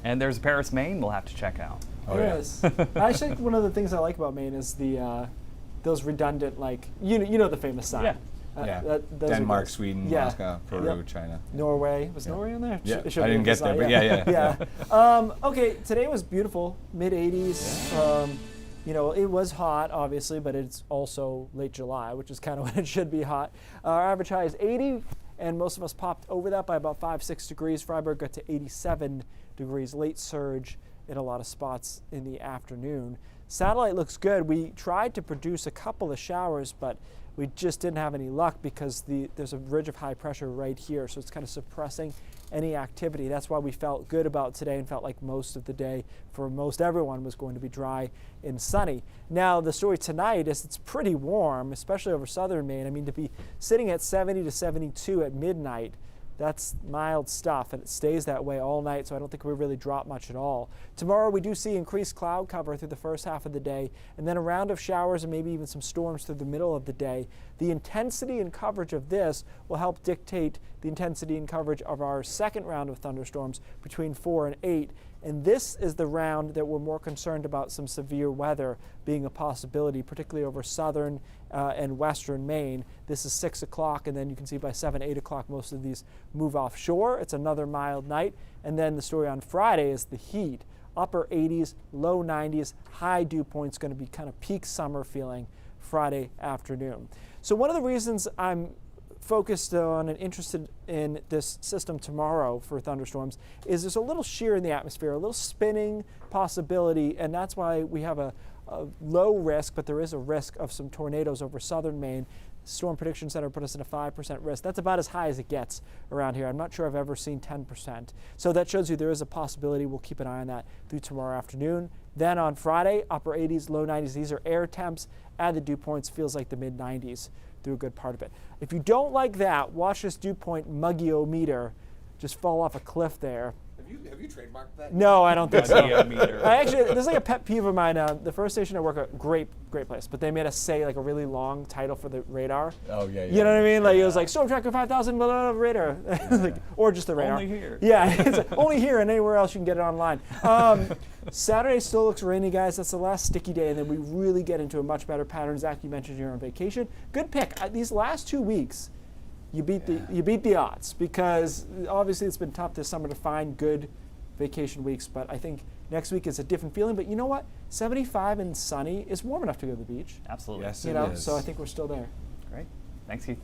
And there's Paris, Maine we'll have to check out. Oh, There yeah. is. Actually, one of the things I like about Maine is the those redundant, like, you know the famous sign. Yeah. Yeah. Those are Denmark, good. Sweden, Yeah. Moscow, Peru, Yep. China. Norway. Was Yeah. Norway in there? Yeah, It should I be didn't on get the there, side, but yeah. Okay, today was beautiful, mid-80s. It was hot, obviously, but it's also late July, which is kind of when it should be hot. Our average high is 80, and most of us popped over that by about 5-6 degrees. Freiburg got to 87 degrees, late surge in a lot of spots in the afternoon. Satellite looks good. We tried to produce a couple of showers, but we just didn't have any luck because there's a ridge of high pressure right here, so it's kind of suppressing any activity. That's why we felt good about today and felt like most of the day for most everyone was going to be dry and sunny. Now, the story tonight is it's pretty warm, especially over southern Maine. I mean, to be sitting at 70 to 72 at midnight, that's mild stuff, and it stays that way all night, so I don't think we really drop much at all. Tomorrow we do see increased cloud cover through the first half of the day, and then a round of showers and maybe even some storms through the middle of the day. The intensity and coverage of this will help dictate the intensity and coverage of our second round of thunderstorms between 4 and 8. And this is the round that we're more concerned about some severe weather being a possibility, particularly over southern and western Maine. This is 6 o'clock, and then you can see by 7, 8 o'clock most of these move offshore. It's another mild night. And then the story on Friday is the heat. Upper 80s, low 90s, high dew points, going to be kind of peak summer feeling Friday afternoon. So one of the reasons I'm focused on and interested in this system tomorrow for thunderstorms is there's a little shear in the atmosphere, a little spinning possibility, and that's why we have a low risk, but there is a risk of some tornadoes over southern Maine. Storm Prediction Center put us in a 5% risk. That's about as high as it gets around here. I'm not sure I've ever seen 10%. So that shows you there is a possibility. We'll keep an eye on that through tomorrow afternoon. Then on Friday, upper 80s, low 90s. These are air temps. Add the dew points, feels like the mid 90s through a good part of it. If you don't like that, watch this dew point muggy-o-meter just fall off a cliff there. Have you trademarked that? No, I don't think so. Muggy-o-meter. There's like a pet peeve of mine. The first station I work at, great place, but they made us say like a really long title for the radar. Oh, yeah, yeah. You know what I mean? Like it was like Storm Tracker 5000 blah, blah, blah, radar, like, or just the radar. Only here. Yeah, it's only here, and anywhere else you can get it online. Saturday still looks rainy, guys. That's the last sticky day, and then we really get into a much better pattern. Zach, you mentioned you're on vacation. Good pick. These last 2 weeks, you beat the odds because obviously it's been tough this summer to find good vacation weeks, but I think next week is a different feeling. But you know what? 75 and sunny is warm enough to go to the beach. Absolutely. Yes, You it know, is. so I think we're still there. Great. Thanks, Keith.